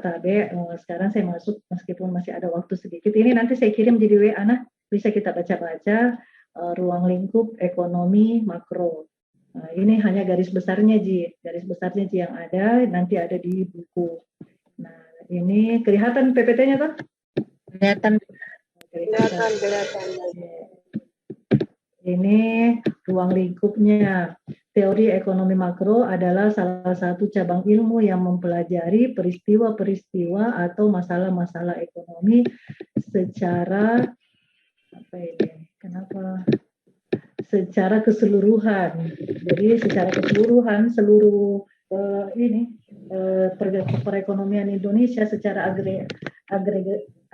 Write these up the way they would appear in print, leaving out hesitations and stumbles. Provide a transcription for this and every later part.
Pak Tabe. Sekarang saya masuk meskipun masih ada waktu sedikit. Ini nanti saya kirim jadi WA, nah bisa kita baca-baca ruang lingkup ekonomi makro. Nah, ini hanya garis besarnya Ji yang ada nanti ada di buku. Nah, ini kelihatan PPT-nya Pak? Kelihatan. Ini ruang lingkupnya. Teori ekonomi makro adalah salah satu cabang ilmu yang mempelajari peristiwa-peristiwa atau masalah-masalah ekonomi secara secara keseluruhan. Jadi secara keseluruhan seluruh perekonomian Indonesia secara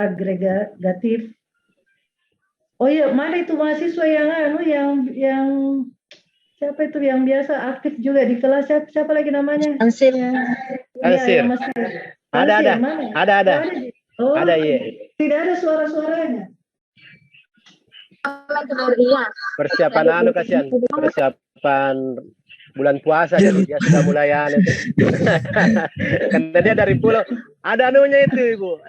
agregatif. Oh iya, mana itu mahasiswa yang siapa itu yang biasa aktif juga di kelas, siapa lagi namanya? Ansir. Ansir. Ada. Oh, ada iya. Tidak ada suara-suaranya. Persiapan kasihan. Persiapan bulan puasa jadi dia sudah mulai karena dia dari pulau. Ada anunya itu Ibu.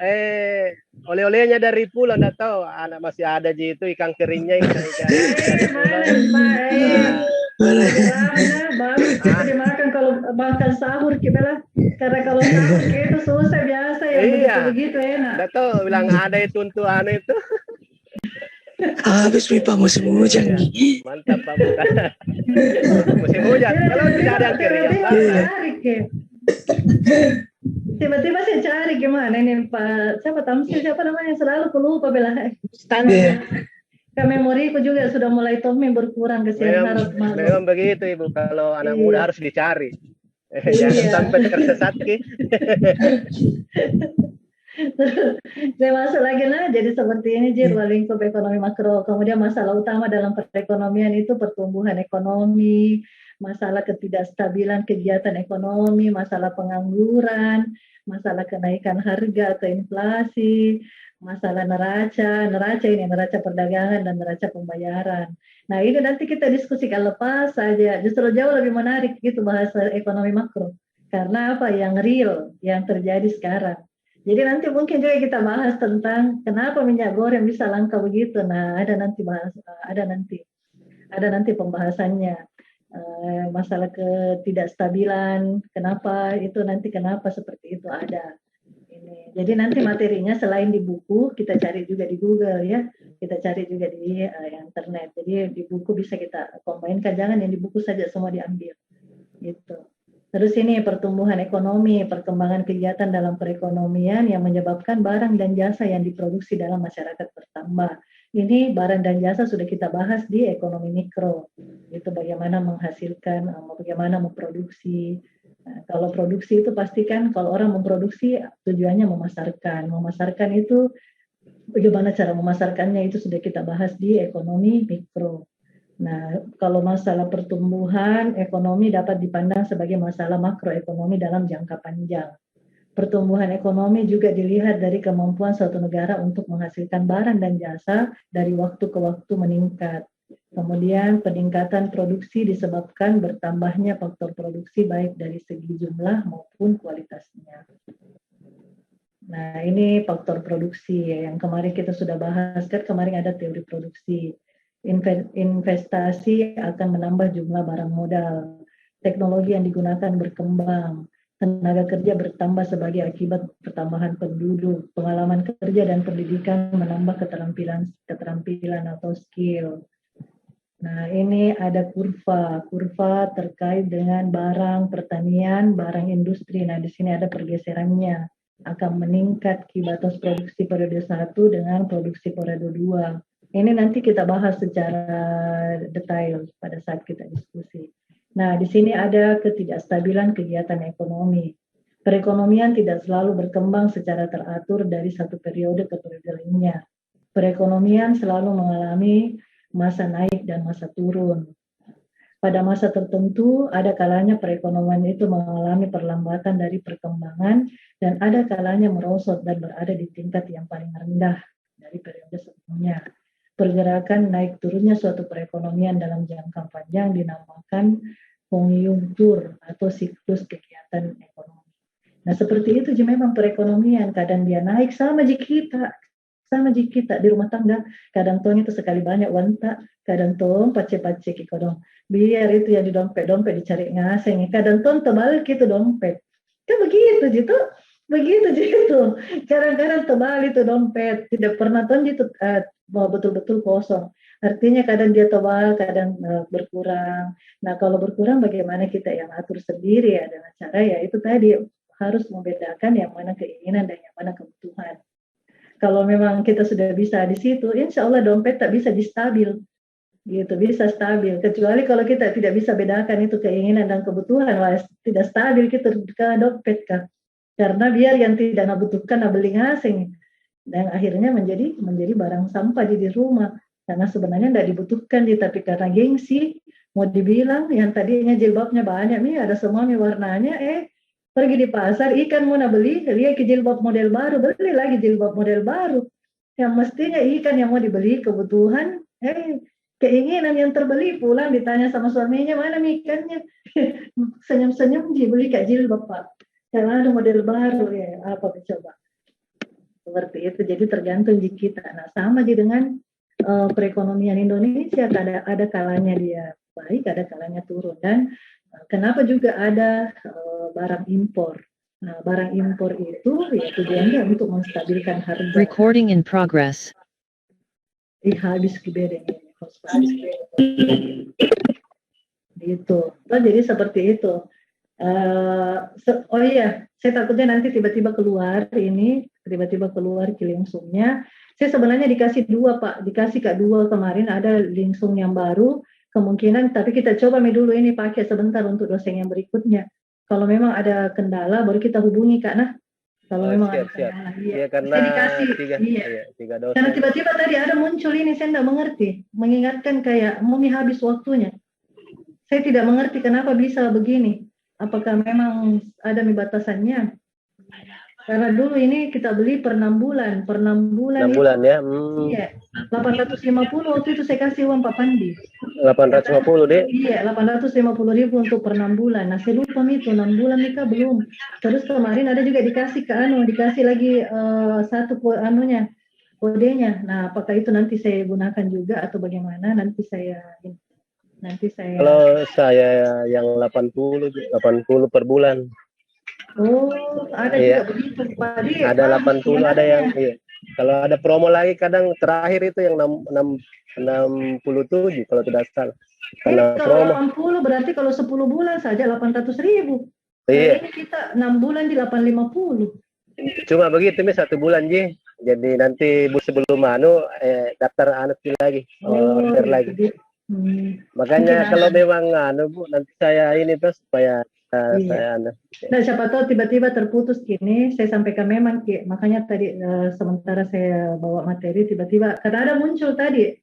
Oleh-olehnya dari pulau, enggak tahu anak masih ada itu ikan keringnya baru kita dimakan kalau makan sahur kita karena kalau sahur itu susah biasa ya begitu enak. Enggak tahu bilang ada itu untuk itu. Habis Pak musim hujan nih. Mantap Pak. Musim hujan. Kalau tidak ada yang kering tiba-tiba saya cari gimana ini Pak siapa Tamsil siapa namanya selalu lupa bela ke memoriku juga sudah mulai berkurang kesian memang begitu Ibu kalau anak muda harus dicari jangan sampai tersesat saya masuk lagi jadi seperti ini ruang lingkup ekonomi makro. Kemudian masalah utama dalam perekonomian itu pertumbuhan ekonomi, masalah ketidakstabilan kegiatan ekonomi, masalah pengangguran, masalah kenaikan harga atau inflasi, masalah neraca perdagangan dan neraca pembayaran. Nah ini nanti kita diskusikan lepas saja, justru jauh lebih menarik gitu bahasa ekonomi makro. Karena yang real, yang terjadi sekarang. Jadi nanti mungkin juga kita bahas tentang kenapa minyak goreng bisa langka begitu. Nah, ada nanti pembahasannya. Masalah ketidakstabilan, kenapa seperti itu ada. Jadi nanti materinya selain di buku, kita cari juga di Google ya. Kita cari juga di internet. Jadi di buku bisa kita combine-kan, jangan yang di buku saja semua diambil. Gitu. Terus ini pertumbuhan ekonomi, perkembangan kegiatan dalam perekonomian yang menyebabkan barang dan jasa yang diproduksi dalam masyarakat bertambah. Ini barang dan jasa sudah kita bahas di ekonomi mikro. Itu bagaimana menghasilkan, bagaimana memproduksi. Nah, kalau produksi itu pastikan kalau orang memproduksi tujuannya memasarkan. Memasarkan itu bagaimana cara memasarkannya itu sudah kita bahas di ekonomi mikro. Nah, kalau masalah pertumbuhan ekonomi dapat dipandang sebagai masalah makroekonomi dalam jangka panjang. Pertumbuhan ekonomi juga dilihat dari kemampuan suatu negara untuk menghasilkan barang dan jasa dari waktu ke waktu meningkat. Kemudian peningkatan produksi disebabkan bertambahnya faktor produksi baik dari segi jumlah maupun kualitasnya. Nah, ini faktor produksi yang kemarin kita sudah bahas, kan kemarin ada teori produksi. Investasi akan menambah jumlah barang modal, teknologi yang digunakan berkembang, tenaga kerja bertambah sebagai akibat pertambahan penduduk, pengalaman kerja dan pendidikan menambah keterampilan atau skill. Nah, ini ada kurva terkait dengan barang pertanian, barang industri. Nah, di sini ada pergeserannya, akan meningkat kibatos produksi periode 1 dengan produksi periode 2. Ini nanti kita bahas secara detail pada saat kita diskusi. Nah, di sini ada ketidakstabilan kegiatan ekonomi. Perekonomian tidak selalu berkembang secara teratur dari satu periode ke periode lainnya. Perekonomian selalu mengalami masa naik dan masa turun. Pada masa tertentu, ada kalanya perekonomian itu mengalami perlambatan dari perkembangan dan ada kalanya merosot dan berada di tingkat yang paling rendah dari periode sebelumnya. Pergerakan naik turunnya suatu perekonomian dalam jangka panjang dinamakan konjungtur atau siklus kegiatan ekonomi. Nah seperti itu je memang perekonomian, kadang dia naik sama jika kita di rumah tangga, kadang tong itu sekali banyak wanta, kadang tong pace-pace dong. Biar itu yang di dompet dicari ngaseng, kadang tong tebal gitu dompet. Kan begitu gitu, begitu gitu. Kadang-kadang tebal itu dompet, tidak pernah tong gitu betul-betul kosong. Artinya kadang dia tebal, kadang berkurang. Nah kalau berkurang bagaimana kita yang atur sendiri ya dengan cara ya itu tadi harus membedakan yang mana keinginan dan yang mana kebutuhan. Kalau memang kita sudah bisa di situ, insya Allah dompet tak bisa distabil, gitu bisa stabil. Kecuali kalau kita tidak bisa bedakan itu keinginan dan kebutuhan, wah, tidak stabil kita ke dompet kan. Karena biar yang tidak nabutuhkan beli ngasing dan akhirnya menjadi barang sampah di rumah. Karena sebenarnya tidak dibutuhkan, tapi karena gengsi mau dibilang yang tadinya jilbabnya banyak nih ada semua nih warnanya, pergi di pasar ikan mau beli, lihat ke jilbab model baru, beli lagi jilbab model baru. Yang mestinya ikan yang mau dibeli kebutuhan, keinginan yang terbeli, pulang ditanya sama suaminya mana nih ikannya, senyum-senyum dibeli kayak jilbab Pak, karena ada model baru ya apa coba. Seperti itu, jadi tergantung di kita. Nah sama dengan perekonomian Indonesia, ada kalanya dia baik, ada kalanya turun. Dan kenapa juga ada barang impor. Nah, barang impor itu ya tujuannya untuk menstabilkan harga. Recording in progress. Habis kebedeng gitu. Nah, jadi seperti itu. Oh iya, saya takutnya nanti tiba-tiba keluar kilingsungnya. Saya sebenarnya dikasih 2 Pak, dikasih Kak 2 kemarin, ada lingsung yang baru kemungkinan, tapi kita coba dulu ini pakai sebentar untuk dosen yang berikutnya. Kalau memang ada kendala baru kita hubungi Kak. Nah kalau memang ada kendala, iya, karena saya dikasih tiga dosen. Karena tiba-tiba tadi ada muncul ini, saya tidak mengerti, mengingatkan kayak mau habis waktunya. Saya tidak mengerti kenapa bisa begini. Apakah memang ada batasannya? Karena dulu ini kita beli per 6 bulan. Per 6 bulan. 6 bulan ya? Iya. 850 waktu itu saya kasih uang Pak Pandi. 850 deh? Iya, 850.000 untuk per 6 bulan. Nah saya lupa itu 6 bulan nikah belum. Terus kemarin ada juga dikasih dikasih lagi satu kodenya. Nah apakah itu nanti saya gunakan juga atau bagaimana? Nanti saya kalau saya yang 80 per bulan. Oh, ada juga begitu Pak. Ada 80, ada yang kalau ada promo lagi kadang terakhir itu yang 67 kalau tidak salah. Kalau 80 berarti kalau 10 bulan saja 800.000. Iya. Ini kita 6 bulan di 850. Cuma begitu nih 1 bulan Ji. Jadi nanti sebelum daftar anak lagi, order lagi. Makanya kalau memang Bu, nanti saya ini terus supaya saya Nah siapa tahu tiba-tiba terputus gini, saya sampaikan memang makanya tadi sementara saya bawa materi tiba-tiba karena ada muncul tadi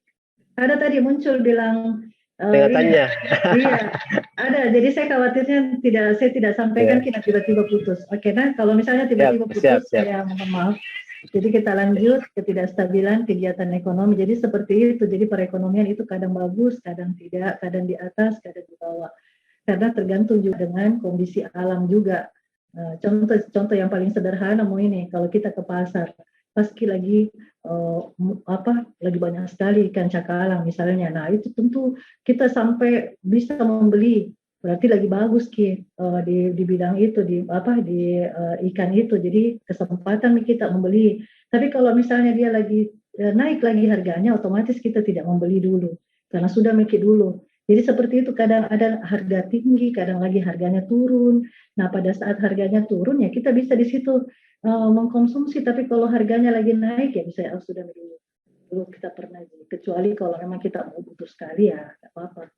bilang tanya. Iya ada, jadi saya khawatirnya saya tidak sampaikan kita tiba-tiba putus. Oke, nah kalau misalnya tiba-tiba putus saya mohon maaf. Jadi kita lanjut ketidakstabilan kegiatan ekonomi. Jadi seperti itu. Jadi perekonomian itu kadang bagus, kadang tidak, kadang di atas, kadang di bawah. Karena tergantung juga dengan kondisi alam juga. Contoh yang paling sederhana ini, kalau kita ke pasar, pasti lagi lagi banyak sekali ikan cakalang misalnya. Nah itu tentu kita sampai bisa membeli, berarti lagi bagus di bidang itu, di ikan itu. Jadi kesempatan kita membeli. Tapi kalau misalnya dia lagi naik lagi harganya, otomatis kita tidak membeli dulu karena sudah mikir dulu. Jadi seperti itu, kadang ada harga tinggi, kadang lagi harganya turun. Nah pada saat harganya turun ya kita bisa di situ mengkonsumsi. Tapi kalau harganya lagi naik ya bisa sudah dulu kita pernah. Kecuali kalau memang kita mau butuh sekali ya nggak apa-apa.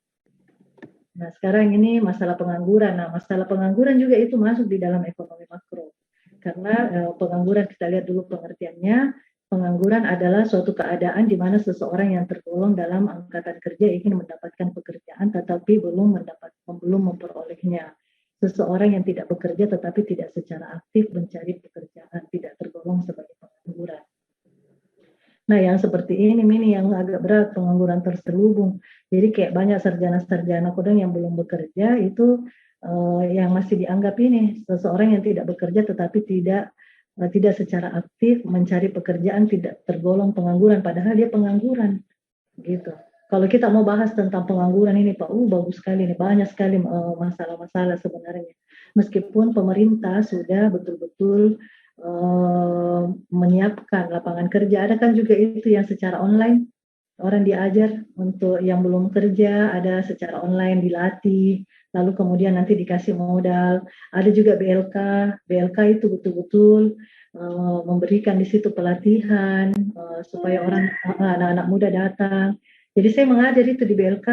Nah sekarang ini masalah pengangguran. Nah masalah pengangguran juga itu masuk di dalam ekonomi makro. Karena pengangguran kita lihat dulu pengertiannya. Pengangguran adalah suatu keadaan di mana seseorang yang tergolong dalam angkatan kerja ingin mendapatkan pekerjaan tetapi belum memperolehnya. Seseorang yang tidak bekerja tetapi tidak secara aktif mencari pekerjaan, tidak tergolong sebagai pengangguran. Nah yang seperti ini yang agak berat, pengangguran terselubung. Jadi kayak banyak sarjana-sarjana kodang yang belum bekerja itu yang masih dianggap ini seseorang yang tidak bekerja tetapi tidak secara aktif mencari pekerjaan, tidak tergolong pengangguran, padahal dia pengangguran gitu. Kalau kita mau bahas tentang pengangguran ini Pak, bagus sekali nih, banyak sekali masalah-masalah sebenarnya. Meskipun pemerintah sudah betul-betul menyiapkan lapangan kerja, ada kan juga itu yang secara online, orang diajar untuk yang belum kerja, ada secara online dilatih, lalu kemudian nanti dikasih modal. Ada juga BLK, BLK itu betul-betul memberikan di situ pelatihan supaya anak-anak muda datang. Jadi saya mengajar itu di BLK.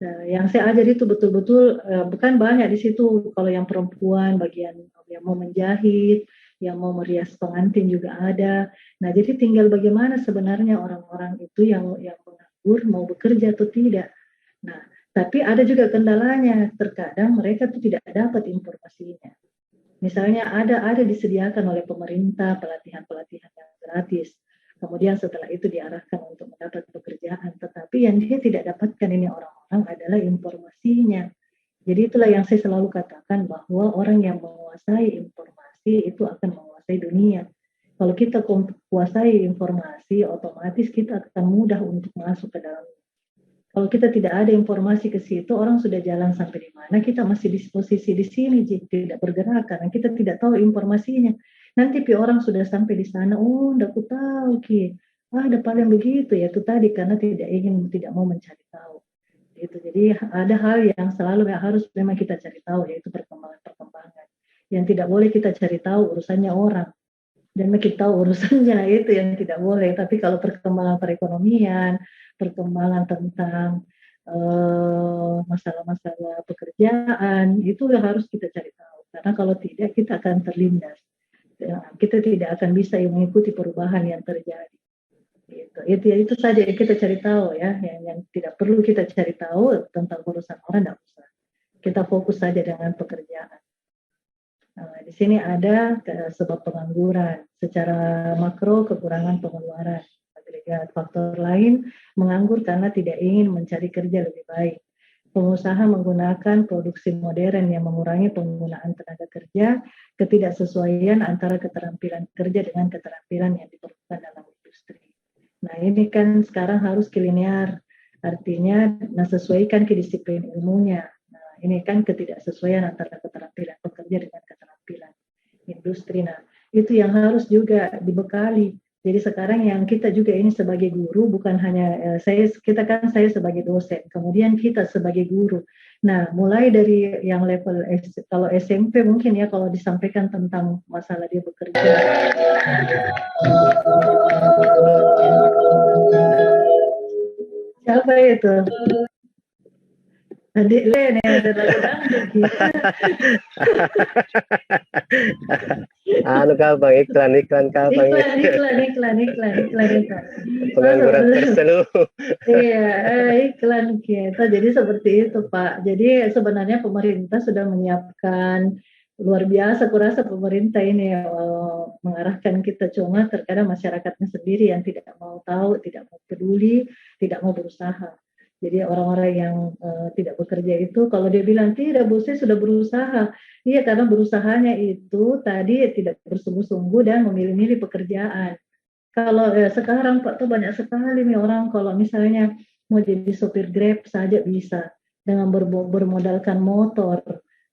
Nah, yang saya ajar itu betul-betul bukan banyak di situ. Kalau yang perempuan, bagian yang mau menjahit, yang mau merias pengantin juga ada. Nah, jadi tinggal bagaimana sebenarnya orang-orang itu yang menganggur mau bekerja atau tidak. Nah, tapi ada juga kendalanya. Terkadang mereka tuh tidak dapat informasinya. Misalnya ada disediakan oleh pemerintah pelatihan-pelatihan yang gratis. Kemudian setelah itu diarahkan untuk mendapat pekerjaan. Tetapi yang dia tidak dapatkan ini orang-orang adalah informasinya. Jadi itulah yang saya selalu katakan bahwa orang yang menguasai informasi itu akan menguasai dunia. Kalau kita kuasai informasi, otomatis kita akan mudah untuk masuk ke dalam. Kalau kita tidak ada informasi ke situ, orang sudah jalan sampai di mana, kita masih di posisi di sini, tidak bergerak karena kita tidak tahu informasinya. Nanti orang sudah sampai di sana, enggak aku tahu ki, ada paling begitu ya itu tadi karena tidak mau mencari tahu. Gitu. Jadi ada hal yang selalu harus memang kita cari tahu yaitu perkembangan. Yang tidak boleh kita cari tahu urusannya orang. Dan kita tahu urusannya itu yang tidak boleh. Tapi kalau perkembangan perekonomian, perkembangan tentang masalah-masalah pekerjaan itu harus kita cari tahu. Karena kalau tidak kita akan terlindas. Kita tidak akan bisa mengikuti perubahan yang terjadi. Itu saja yang kita cari tahu ya, yang tidak perlu kita cari tahu tentang urusan orang tidak usah. Kita fokus saja dengan pekerjaan. Nah, di sini ada sebab pengangguran, secara makro kekurangan pengeluaran, agregat faktor lain menganggur karena tidak ingin mencari kerja lebih baik. Pengusaha menggunakan produksi modern yang mengurangi penggunaan tenaga kerja, ketidaksesuaian antara keterampilan kerja dengan keterampilan yang diperlukan dalam industri. Nah ini kan sekarang harus linear, artinya sesuaikan kedisiplin ilmunya. Nah ini kan ketidaksesuaian antara keterampilan pekerja dengan keterampilan industri. Nah itu yang harus juga dibekali. Jadi sekarang yang kita juga ini sebagai guru bukan hanya saya sebagai dosen, kemudian kita sebagai guru. Nah, mulai dari yang level kalau SMP mungkin ya kalau disampaikan tentang masalah dia bekerja. Siapa itu? Adik Len yang ada dangdut kita. Kau bang iklan kau bang. Iklan. Pengangguran terseluruh. Iya, iklan kita. Jadi seperti itu Pak. Jadi sebenarnya pemerintah sudah menyiapkan luar biasa. Kurasa pemerintah ini mengarahkan kita, cuma terkadang masyarakatnya sendiri yang tidak mau tahu, tidak mau peduli, tidak mau berusaha. Jadi orang-orang yang tidak bekerja itu, kalau dia bilang tidak, Bu, saya sudah berusaha. Iya, karena berusahanya itu tadi tidak bersungguh-sungguh dan memilih-milih pekerjaan. Kalau sekarang Pak tuh banyak sekali nih orang kalau misalnya mau jadi sopir Grab saja bisa dengan bermodalkan motor.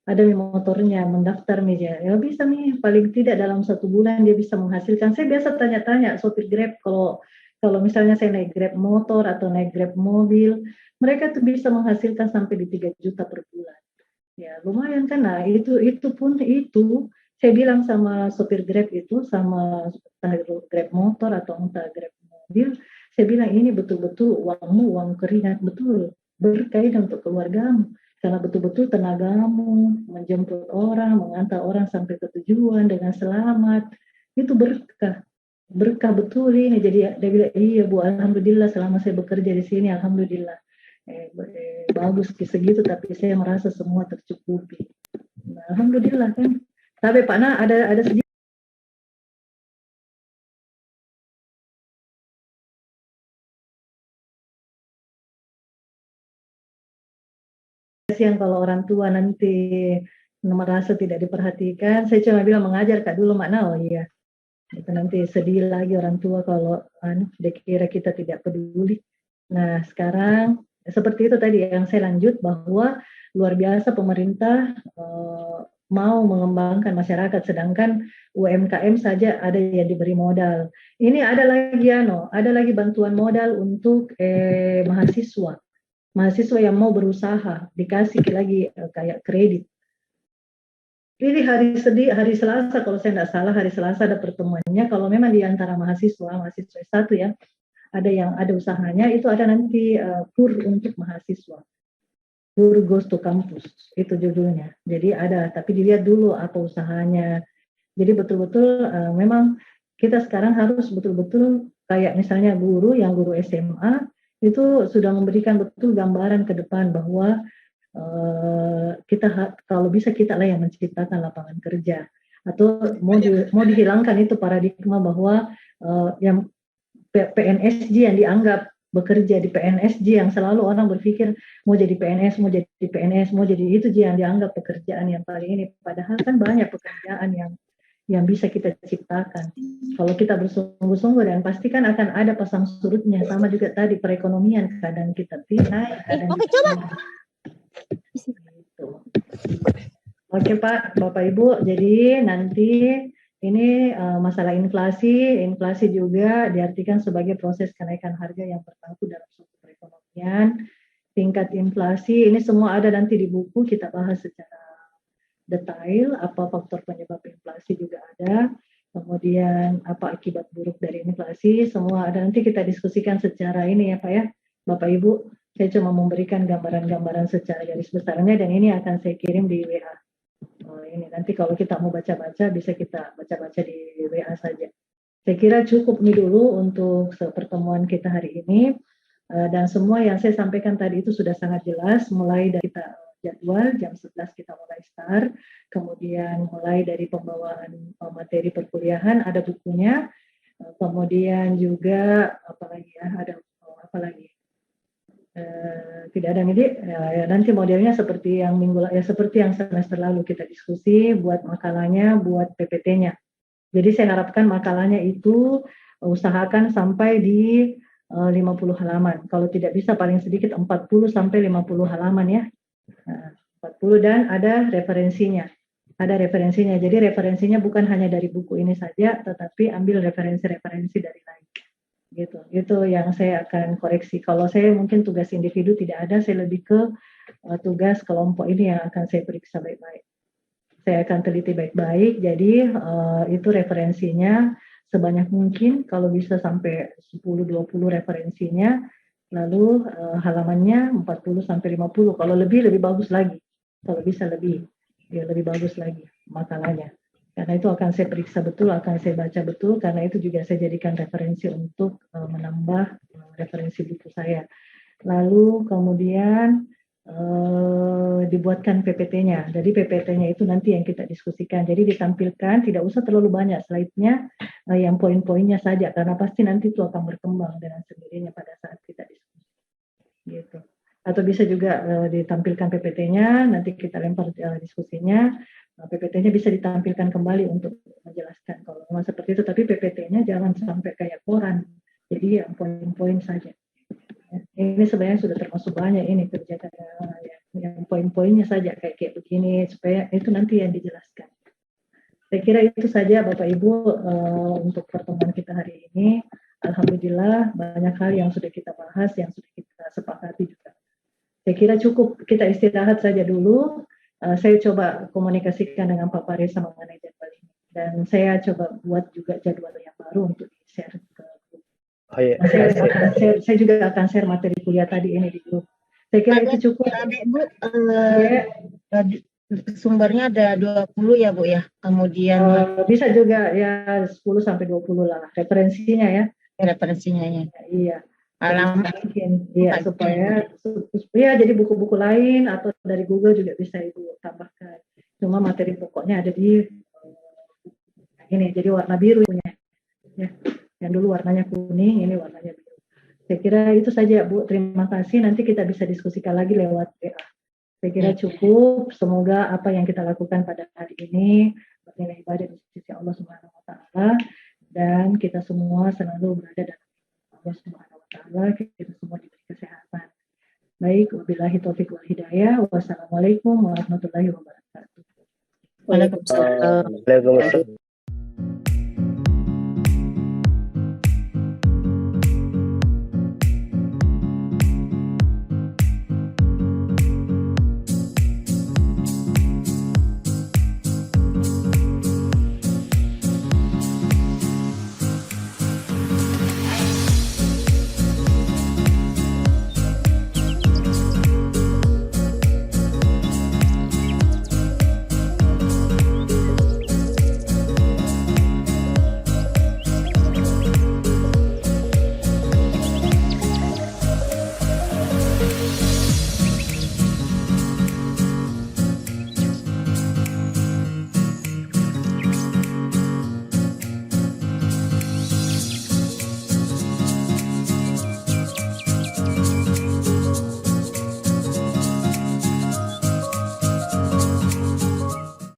Ada nih motornya, mendaftar nih ya bisa nih paling tidak dalam 1 bulan dia bisa menghasilkan. Saya biasa tanya-tanya sopir Grab kalau misalnya saya naik Grab motor atau naik Grab mobil, mereka tuh bisa menghasilkan sampai di 3 juta per bulan. Ya, lumayan kan. Nah, itu pun saya bilang sama sopir Grab itu, sama Grab motor atau entah Grab mobil, saya bilang ini betul-betul uangmu, uang keringat, betul, berkaitan untuk keluargamu. Karena betul-betul tenagamu, menjemput orang, mengantar orang sampai ke tujuan dengan selamat, itu berkah. Berkah betul ini. Jadi dia bilang, iya Bu, alhamdulillah selama saya bekerja di sini, alhamdulillah. Bagus segitu, tapi saya merasa semua tercukupi. Nah, alhamdulillah kan. Tapi Pak Na ada sedikit kasihan kalau orang tua nanti merasa tidak diperhatikan. Saya cuma bilang mengajar Kak dulu makna, oh iya. Itu nanti sedih lagi orang tua kalau dikira kita tidak peduli. Nah, sekarang seperti itu tadi yang saya lanjut bahwa luar biasa pemerintah mau mengembangkan masyarakat, sedangkan UMKM saja ada yang diberi modal. Ini ada lagi bantuan modal untuk mahasiswa yang mau berusaha, dikasih lagi kayak kredit. Ini hari Selasa kalau saya tidak salah, hari Selasa ada pertemuannya. Kalau memang di antara mahasiswa satu ya, ada yang ada usahanya, itu ada nanti kur untuk mahasiswa. Kur goes to campus, itu judulnya. Jadi ada, tapi dilihat dulu apa usahanya. Jadi betul-betul memang kita sekarang harus betul-betul kayak misalnya guru SMA itu sudah memberikan betul gambaran ke depan bahwa kita kalau bisa kita lah yang menciptakan lapangan kerja, atau mau dihilangkan itu paradigma bahwa yang PNSJ yang dianggap bekerja di PNSJ, yang selalu orang berpikir mau jadi PNS, mau jadi itu yang dianggap pekerjaan yang paling ini, padahal kan banyak pekerjaan yang bisa kita ciptakan kalau kita bersungguh-sungguh, dan pastikan akan ada pasang surutnya. Sama juga tadi perekonomian, kadang kita naik, kadang kita gitu. Oke Pak, Bapak Ibu, jadi nanti ini masalah inflasi juga diartikan sebagai proses kenaikan harga yang berlaku dalam suatu perekonomian. Tingkat inflasi ini semua ada nanti di buku, kita bahas secara detail, apa faktor penyebab inflasi juga ada, kemudian apa akibat buruk dari inflasi, semua ada nanti kita diskusikan secara ini ya Pak ya, Bapak Ibu. Saya cuma memberikan gambaran-gambaran secara garis besarnya, dan ini akan saya kirim di WA. Ini nanti kalau kita mau baca-baca, bisa kita baca-baca di WA saja. Saya kira cukup nih dulu untuk pertemuan kita hari ini. Dan semua yang saya sampaikan tadi itu sudah sangat jelas, mulai dari kita jadwal, jam 11 kita mulai start, kemudian mulai dari pembawaan materi perkuliahan, ada bukunya, kemudian juga ada apa lagi? Tidak ada nih, ya, nanti modelnya seperti yang seperti yang semester lalu kita diskusi, buat makalahnya, buat PPT-nya. Jadi saya harapkan makalahnya itu usahakan sampai di 50 halaman. Kalau tidak bisa paling sedikit 40 sampai 50 halaman ya. 40, dan ada referensinya. Jadi referensinya bukan hanya dari buku ini saja, tetapi ambil referensi-referensi dari lain. Gitu. Itu yang saya akan koreksi. Kalau saya mungkin tugas individu tidak ada, saya lebih ke tugas kelompok ini yang akan saya periksa baik-baik. Saya akan teliti baik-baik. Jadi itu referensinya sebanyak mungkin, kalau bisa sampai 10-20 referensinya, lalu halamannya 40 sampai 50. Kalau lebih bagus lagi. Kalau bisa lebih bagus lagi makalahnya. Karena itu akan saya periksa betul, akan saya baca betul, karena itu juga saya jadikan referensi untuk menambah referensi buku saya. Lalu kemudian dibuatkan PPT-nya. Jadi PPT-nya itu nanti yang kita diskusikan. Jadi ditampilkan, tidak usah terlalu banyak slide-nya, yang poin-poinnya saja, karena pasti nanti itu akan berkembang dengan sendirinya pada saat kita diskusi. Gitu. Atau bisa juga ditampilkan PPT-nya, nanti kita lempar diskusinya. PPT-nya bisa ditampilkan kembali untuk menjelaskan kalau memang seperti itu, tapi PPT-nya jangan sampai kayak koran, jadi yang poin-poin saja. Ini sebenarnya sudah termasuk banyak ini kerja yang poin-poinnya saja kayak begini, supaya itu nanti yang dijelaskan. Saya kira itu saja Bapak Ibu untuk pertemuan kita hari ini. Alhamdulillah banyak hal yang sudah kita bahas, yang sudah kita sepakati juga. Saya kira cukup kita istirahat saja dulu. Saya coba komunikasikan dengan Pak Paris mengenai jadwal ini, dan saya coba buat juga jadwal yang baru untuk di-share ke grup. Saya juga akan share materi kuliah tadi ini di grup. Saya kira itu cukup. Bu, sumbernya ada 20 ya Bu ya, kemudian bisa juga ya 10 sampai 20 lah referensinya ya. Referensinya ya. Iya. Alamat mungkin ya, supaya ya jadi buku-buku lain atau dari Google juga bisa Ibu tambahkan. Cuma materi pokoknya ada di ini, jadi warna biru punya ya. Yang dulu warnanya kuning, ini warnanya biru. Saya kira itu saja Bu, terima kasih. Nanti kita bisa diskusikan lagi lewat WA. Saya kira cukup. Semoga apa yang kita lakukan pada hari ini bernilai ibadah di sisi Allah Subhanahu wa taala, dan kita semua selalu berada dalam Allah Subhanahu wa taala, kita semua diberi kesehatan. Baik, wabillahi taufik wal hidayah. Wassalamualaikum warahmatullahi wabarakatuh. Waalaikumsalam. Waalaikumsalam.